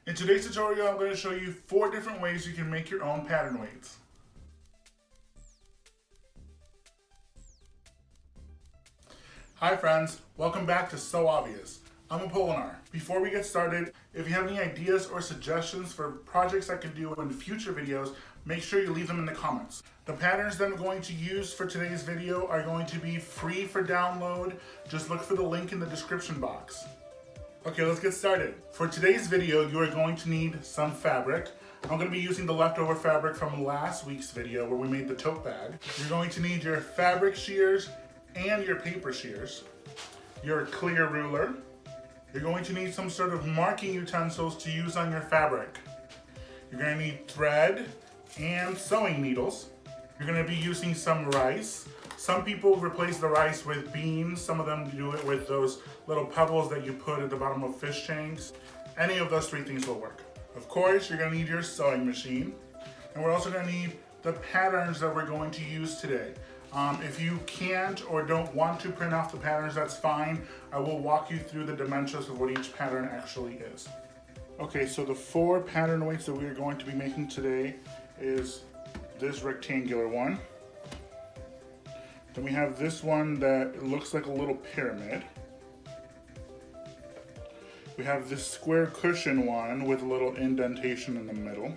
In today's tutorial, I'm going to show you 4 different ways you can make your own pattern weights. Hi friends, welcome back to So Obvious. I'm Apollinar. Before we get started, if you have any ideas or suggestions for projects I can do in future videos, make sure you leave them in the comments. The patterns that I'm going to use for today's video are going to be free for download. Just look for the link in the description box. Okay, let's get started. For today's video, you are going to need some fabric. I'm going to be using the leftover fabric from last week's video where we made the tote bag. You're going to need your fabric shears and your paper shears, your clear ruler. You're going to need some sort of marking utensils to use on your fabric. You're going to need thread and sewing needles. You're going to be using some rice. Some people replace the rice with beans. Some of them do it with those little pebbles that you put at the bottom of fish tanks. Any of those 3 things will work. Of course, you're going to need your sewing machine. And we're also going to need the patterns that we're going to use today. If you can't or don't want to print off the patterns, that's fine. I will walk you through the dimensions of what each pattern actually is. Okay, so the 4 pattern weights that we are going to be making today is this rectangular one. Then we have this one that looks like a little pyramid. We have this square cushion one with a little indentation in the middle.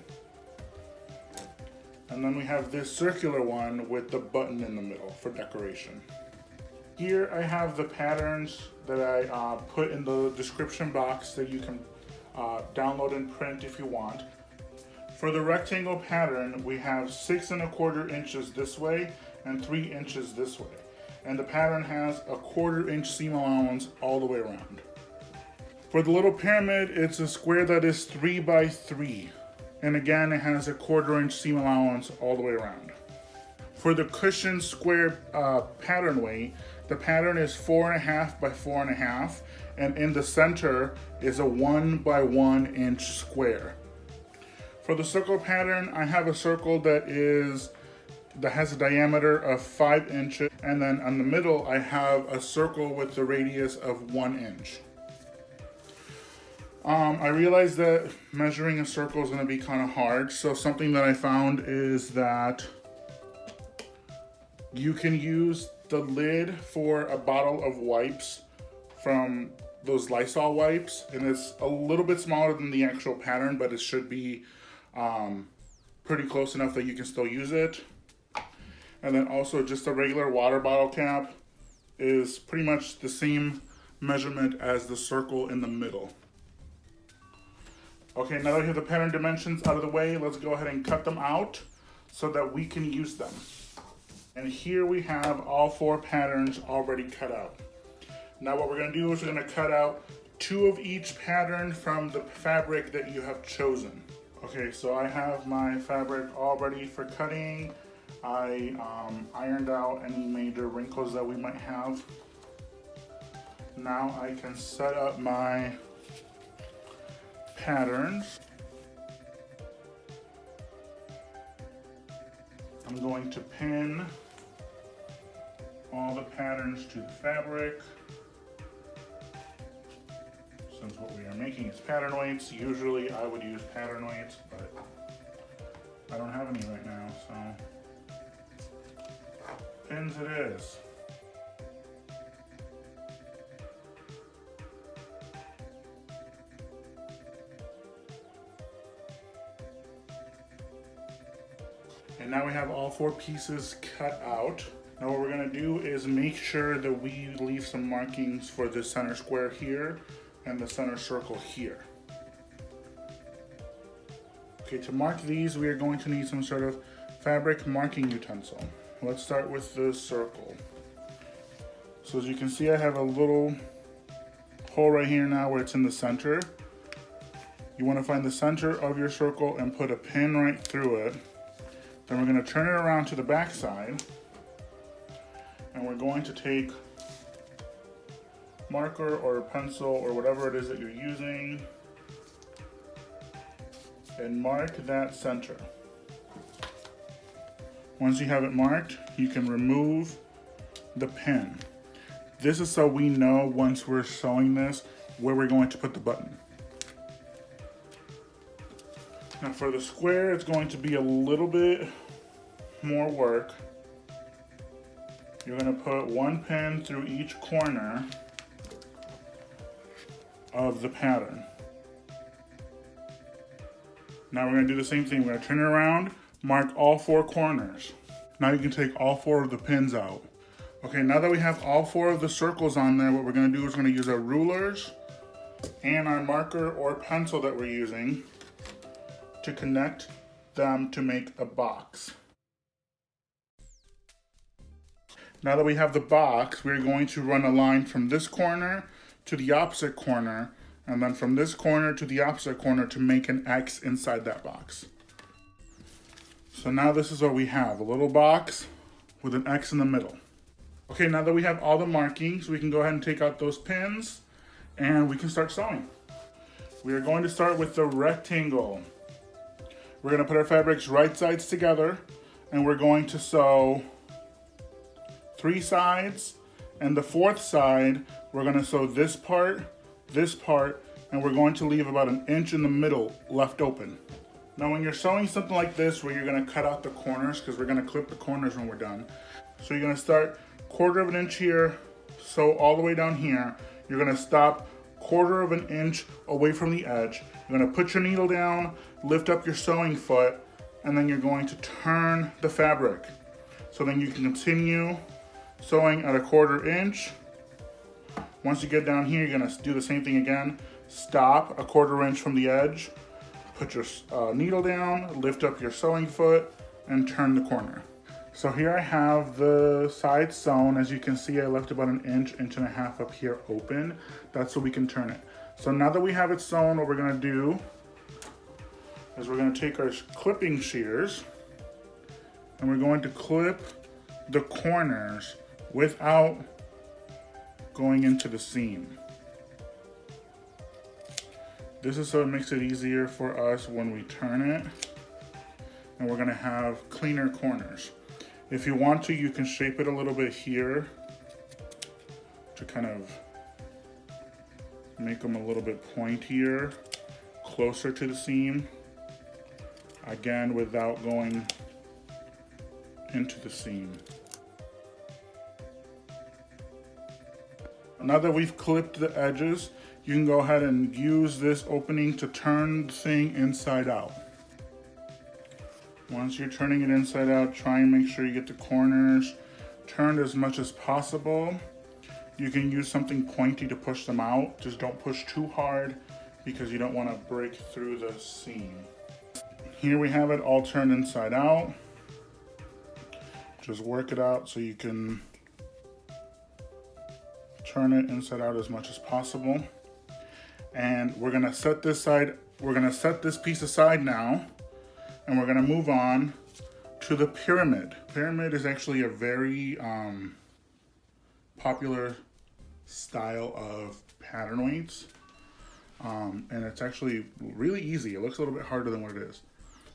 And then we have this circular one with the button in the middle for decoration. Here I have the patterns that I put in the description box that you can download and print if you want. For the rectangle pattern, we have 6 1/4 inches this way and 3 inches this way. And the pattern has a 1/4 inch seam allowance all the way around. For the little pyramid, it's a square that is 3 by 3. And again, it has a 1/4 inch seam allowance all the way around. For the cushion square pattern weight, the pattern is 4 1/2 by 4 1/2, and in the center is a 1 by 1 inch square. For the circle pattern, I have a circle that has a diameter of 5 inches, and then on the middle, I have a circle with the radius of 1 inch. I realized that measuring a circle is going to be kind of hard, so something that I found is that you can use the lid for a bottle of wipes from those Lysol wipes, and it's a little bit smaller than the actual pattern, but it should be pretty close enough that you can still use it. And then also just a regular water bottle cap is pretty much the same measurement as the circle in the middle. Okay, now that we have the pattern dimensions out of the way, let's go ahead and cut them out so that we can use them. And here we have all 4 patterns already cut out. Now what we're going to do is we're going to cut out 2 of each pattern from the fabric that you have chosen. Okay, so I have my fabric all ready for cutting. I ironed out any major wrinkles that we might have. Now I can set up my patterns. I'm going to pin all the patterns to the fabric. Since what we are making is pattern weights, usually I would use pattern weights, but I don't have any right now, so pins it is. And now we have all 4 pieces cut out. Now what we're going to do is make sure that we leave some markings for the center square here and the center circle here. Okay, to mark these, we are going to need some sort of fabric marking utensil. Let's start with the circle. So as you can see, I have a little hole right here now where it's in the center. You want to find the center of your circle and put a pin right through it. Then we're going to turn it around to the back side, and we're going to take marker or a pencil or whatever it is that you're using and mark that center. Once you have it marked, you can remove the pin. This is so we know once we're sewing this where we're going to put the button. Now for the square, it's going to be a little bit more work. You're going to put one pin through each corner of the pattern. Now we're going to do the same thing. We're going to turn it around, mark all 4 corners. Now you can take all 4 of the pins out. Okay, now that we have all 4 of the circles on there, what we're going to do is we're going to use our rulers and our marker or pencil that we're using to connect them to make a box. Now that we have the box, we're going to run a line from this corner to the opposite corner, and then from this corner to the opposite corner to make an X inside that box. So now this is what we have, a little box with an X in the middle. Okay, now that we have all the markings, we can go ahead and take out those pins and we can start sewing. We are going to start with the rectangle. We're going to put our fabrics right sides together and we're going to sew 3 sides, and the 4th side, we're going to sew this part, and we're going to leave about 1 inch in the middle left open. Now when you're sewing something like this where you're going to cut out the corners, because we're going to clip the corners when we're done. So you're going to start 1/4 inch here, sew all the way down here. You're going to stop 1/4 inch away from the edge. You're going to put your needle down, lift up your sewing foot, and then you're going to turn the fabric. So then you can continue sewing at 1/4 inch. Once you get down here, you're going to do the same thing again. Stop 1/4 inch from the edge, put your needle down, lift up your sewing foot, and turn the corner. So here I have the side sewn. As you can see, I left about 1 inch, 1.5 inches up here open. That's so we can turn it. So now that we have it sewn, what we're going to do is we're going to take our clipping shears and we're going to clip the corners without going into the seam. This is so it makes it easier for us when we turn it, and we're going to have cleaner corners. If you want to, you can shape it a little bit here to kind of make them a little bit pointier, closer to the seam, again without going into the seam. Now that we've clipped the edges, you can go ahead and use this opening to turn the thing inside out. Once you're turning it inside out, try and make sure you get the corners turned as much as possible. You can use something pointy to push them out. Just don't push too hard because you don't want to break through the seam. Here we have it all turned inside out. Just work it out so you can turn it inside out as much as possible. And we're gonna set this side, we're gonna set this piece aside now, and we're gonna move on to the pyramid. Pyramid is actually a very popular style of pattern weights. And it's actually really easy. It looks a little bit harder than what it is.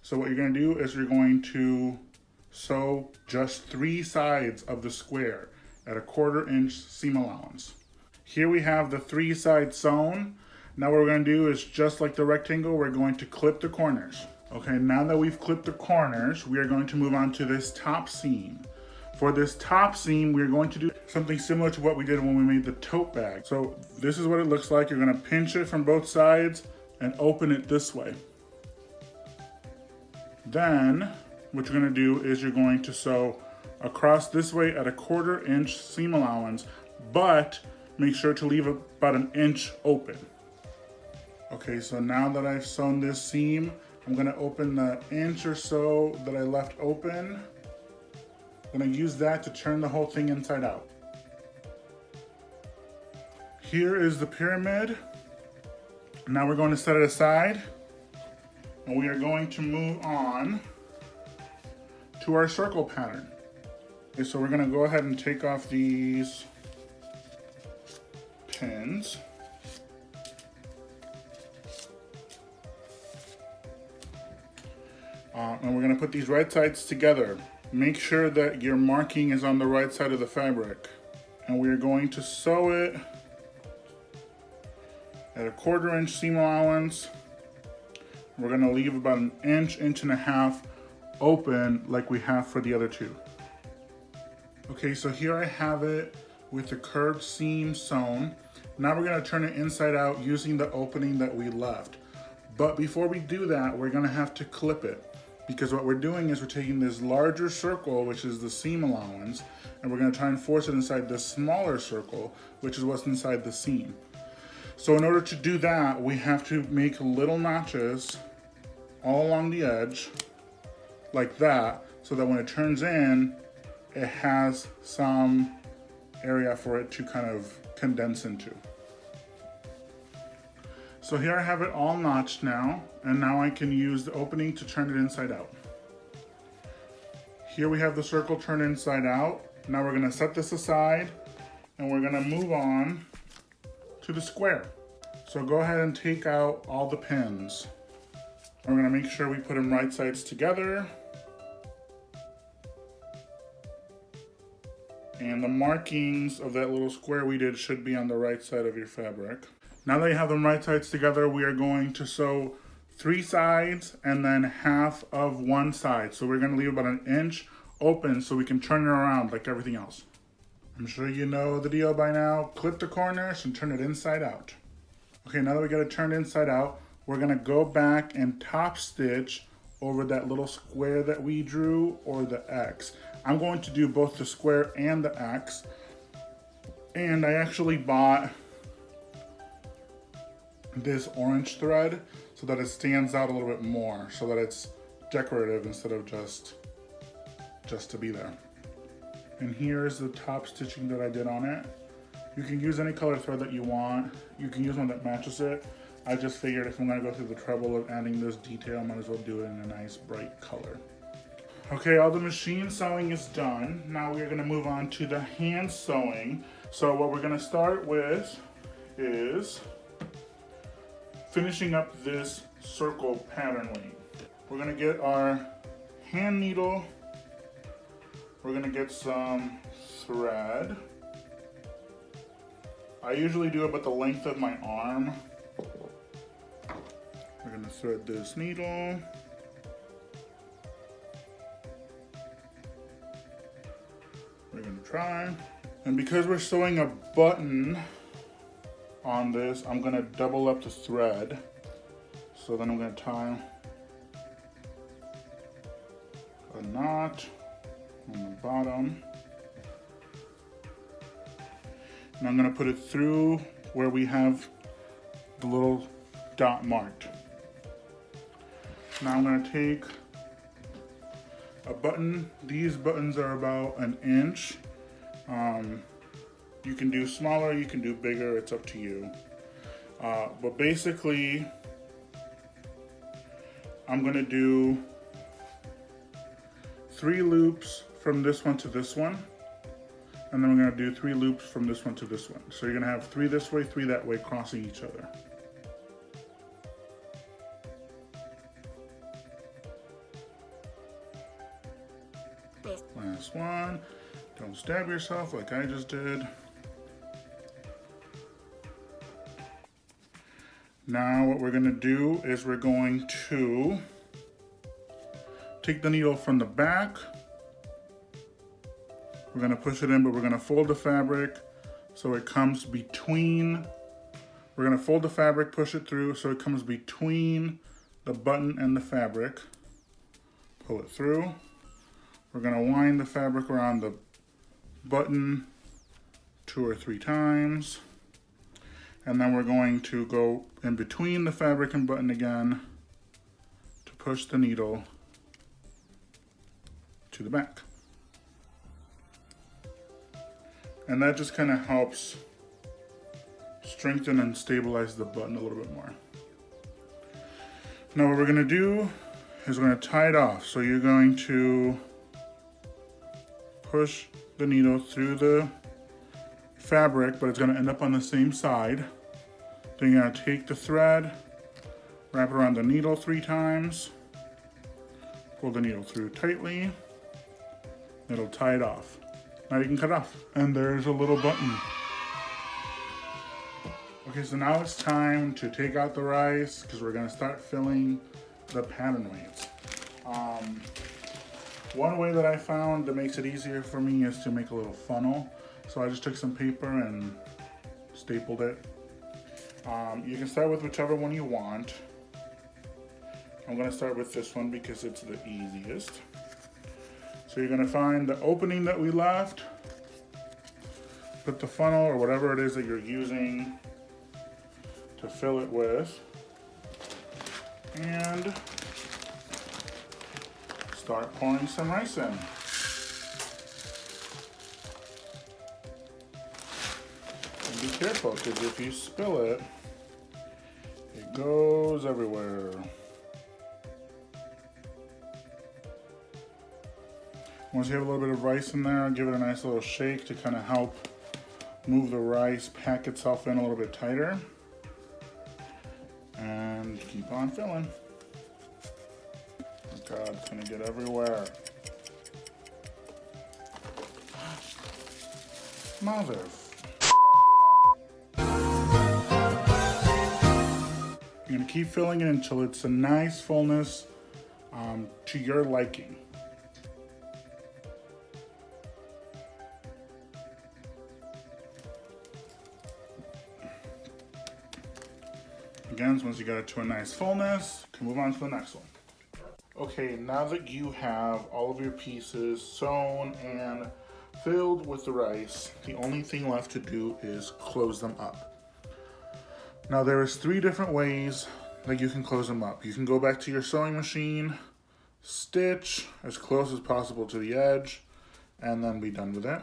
So what you're gonna do is you're going to sew just 3 sides of the square at 1/4 inch seam allowance. Here we have the 3 sides sewn. Now what we're going to do is, just like the rectangle, we're going to clip the corners. Okay, now that we've clipped the corners, we are going to move on to this top seam. For this top seam, we're going to do something similar to what we did when we made the tote bag. So this is what it looks like. You're going to pinch it from both sides and open it this way. Then what you're going to do is you're going to sew across this way at 1/4 inch seam allowance, but make sure to leave about 1 inch open. Okay, so now that I've sewn this seam, I'm gonna open the inch or so that I left open. I'm gonna use that to turn the whole thing inside out. Here is the pyramid. Now we're going to set it aside, and we are going to move on to our circle pattern. Okay, so we're gonna go ahead and take off these pins. And we're going to put these right sides together. Make sure that your marking is on the right side of the fabric. And we are going to sew it at 1/4 inch seam allowance. We're gonna leave about an inch, inch and a half open like we have for the other two. Okay, so here I have it with the curved seam sewn. Now we're gonna turn it inside out using the opening that we left. But before we do that, we're gonna have to clip it, because what we're doing is we're taking this larger circle, which is the seam allowance, and we're gonna try and force it inside this smaller circle, which is what's inside the seam. So in order to do that, we have to make little notches all along the edge, like that, so that when it turns in, it has some area for it to kind of condense into. So here I have it all notched now, and now I can use the opening to turn it inside out. Here we have the circle turned inside out. Now we're gonna set this aside, and we're gonna move on to the square. So go ahead and take out all the pins. We're gonna make sure we put them right sides together. And the markings of that little square we did should be on the right side of your fabric. Now that you have them right sides together, we are going to sew 3 sides and then half of one side. So we're gonna leave about an inch open so we can turn it around like everything else. I'm sure you know the deal by now. Clip the corners and turn it inside out. Okay, now that we got it turned inside out, we're gonna go back and top stitch over that little square that we drew, or the X. I'm going to do both the square and the X. And I actually bought this orange thread so that it stands out a little bit more, so that it's decorative instead of just to be there. And here's the top stitching that I did on it. You can use any color thread that you want. You can use one that matches it. I just figured if I'm gonna go through the trouble of adding this detail, I might as well do it in a nice bright color. Okay, all the machine sewing is done. Now we're gonna move on to the hand sewing. So what we're gonna start with is finishing up this circle pattern weight. We're gonna get our hand needle. We're gonna get some thread. I usually do about the length of my arm. We're gonna thread this needle. We're gonna try. And because we're sewing a button on this, I'm gonna double up the thread. So then I'm gonna tie a knot on the bottom. And I'm gonna put it through where we have the little dot marked. Now I'm gonna take a button. These buttons are about an inch. You can do smaller, you can do bigger, it's up to you. But basically, I'm gonna do 3 loops from this one to this one. And then we're gonna do 3 loops from this one to this one. So you're gonna have 3 this way, 3 that way, crossing each other. Last one. Don't stab yourself like I just did. Now what we're gonna do is we're going to take the needle from the back. We're gonna push it in, but we're gonna fold the fabric so it comes between. We're gonna fold the fabric, push it through so it comes between the button and the fabric. Pull it through. We're gonna wind the fabric around the button 2 or 3 times. And then we're going to go in between the fabric and button again to push the needle to the back. And that just kind of helps strengthen and stabilize the button a little bit more. Now what we're gonna do is we're gonna tie it off. So you're going to push the needle through the fabric, but it's gonna end up on the same side. Then you're gonna take the thread, wrap it around the needle 3 times, pull the needle through tightly, it'll tie it off. Now you can cut it off. And there's a little button. Okay, so now it's time to take out the rice because we're gonna start filling the pattern weights. One way that I found that makes it easier for me is to make a little funnel. So I just took some paper and stapled it. You can start with whichever one you want. I'm gonna start with this one because it's the easiest. So you're gonna find the opening that we left, put the funnel or whatever it is that you're using to fill it with, and start pouring some rice in. And be careful, because if you spill it, it goes everywhere. Once you have a little bit of rice in there, give it a nice little shake to kind of help move the rice, pack itself in a little bit tighter. And keep on filling. Oh God, it's gonna get everywhere. Mother. You're gonna keep filling it until it's a nice fullness to your liking. Again, once you got it to a nice fullness, you can move on to the next one. Okay, now that you have all of your pieces sewn and filled with the rice, the only thing left to do is close them up. Now there's 3 different ways that you can close them up. You can go back to your sewing machine, stitch as close as possible to the edge, and then be done with it.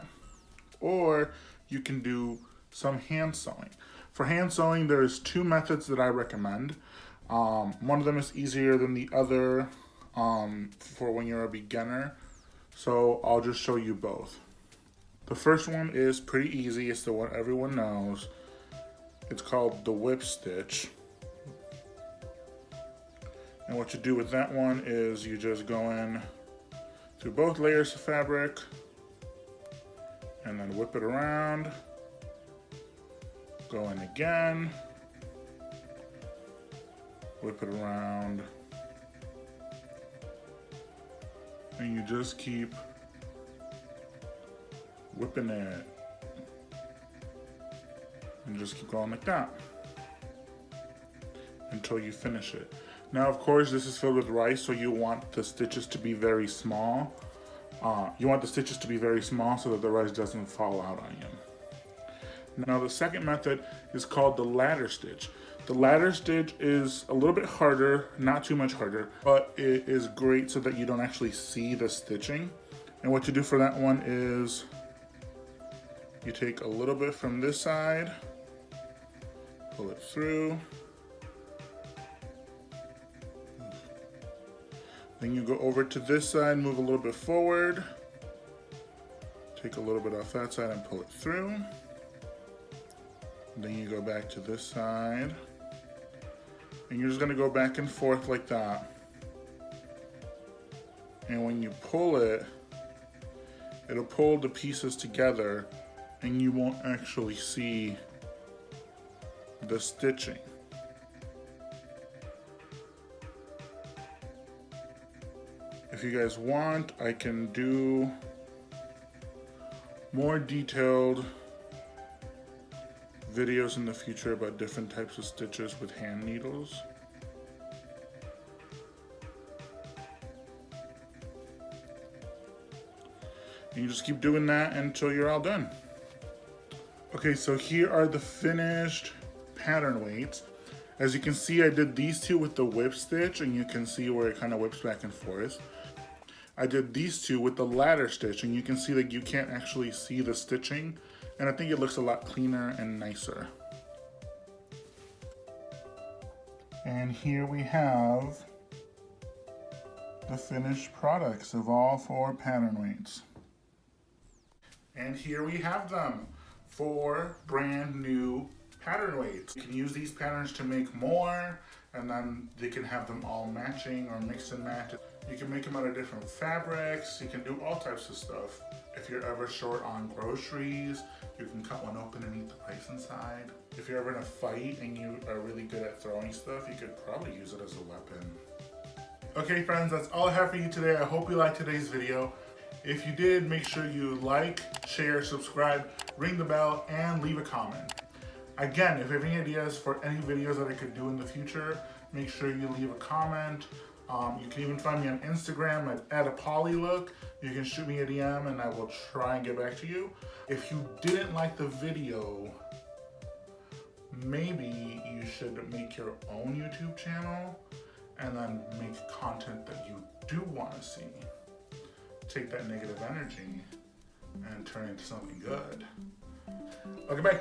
Or you can do some hand sewing. For hand sewing, there's 2 methods that I recommend. One of them is easier than the other for when you're a beginner. So I'll just show you both. The first one is pretty easy. It's the one everyone knows. It's called the whip stitch. And what you do with that one is you just go in through both layers of fabric and then whip it around. Go in again, whip it around, and you just keep whipping it, and just keep going like that until you finish it. Now, of course, this is filled with rice, so you want the stitches to be very small. You want the stitches to be very small so that the rice doesn't fall out on you. Now the second method is called the ladder stitch. The ladder stitch is a little bit harder, not too much harder, but it is great so that you don't actually see the stitching. And what you do for that one is you take a little bit from this side, pull it through, then you go over to this side, move a little bit forward, take a little bit off that side and pull it through. Then you go back to this side, and you're just gonna go back and forth like that. And when you pull it, it'll pull the pieces together and you won't actually see the stitching. If you guys want, I can do more detailed videos in the future about different types of stitches with hand needles. And you just keep doing that until you're all done. Okay, so here are the finished pattern weights. As you can see, I did these 2 with the whip stitch, and you can see where it kind of whips back and forth. I did these 2 with the ladder stitch, and you can see that you can't actually see the stitching. And I think it looks a lot cleaner and nicer. And here we have the finished products of all 4 pattern weights. And here we have them, 4 brand new pattern weights. You can use these patterns to make more, and then they can have them all matching or mix and match. You can make them out of different fabrics. You can do all types of stuff. If you're ever short on groceries, you can cut one open and eat the rice inside. If you're ever in a fight and you are really good at throwing stuff, you could probably use it as a weapon. Okay friends, that's all I have for you today. I hope you liked today's video. If you did, make sure you like, share, subscribe, ring the bell, and leave a comment. Again, if you have any ideas for any videos that I could do in the future, make sure you leave a comment. You can even find me on Instagram at @APollyLook. You can shoot me a DM and I will try and get back to you. If you didn't like the video, maybe you should make your own YouTube channel and then make content that you do want to see. Take that negative energy and turn it into something good. Okay, bye.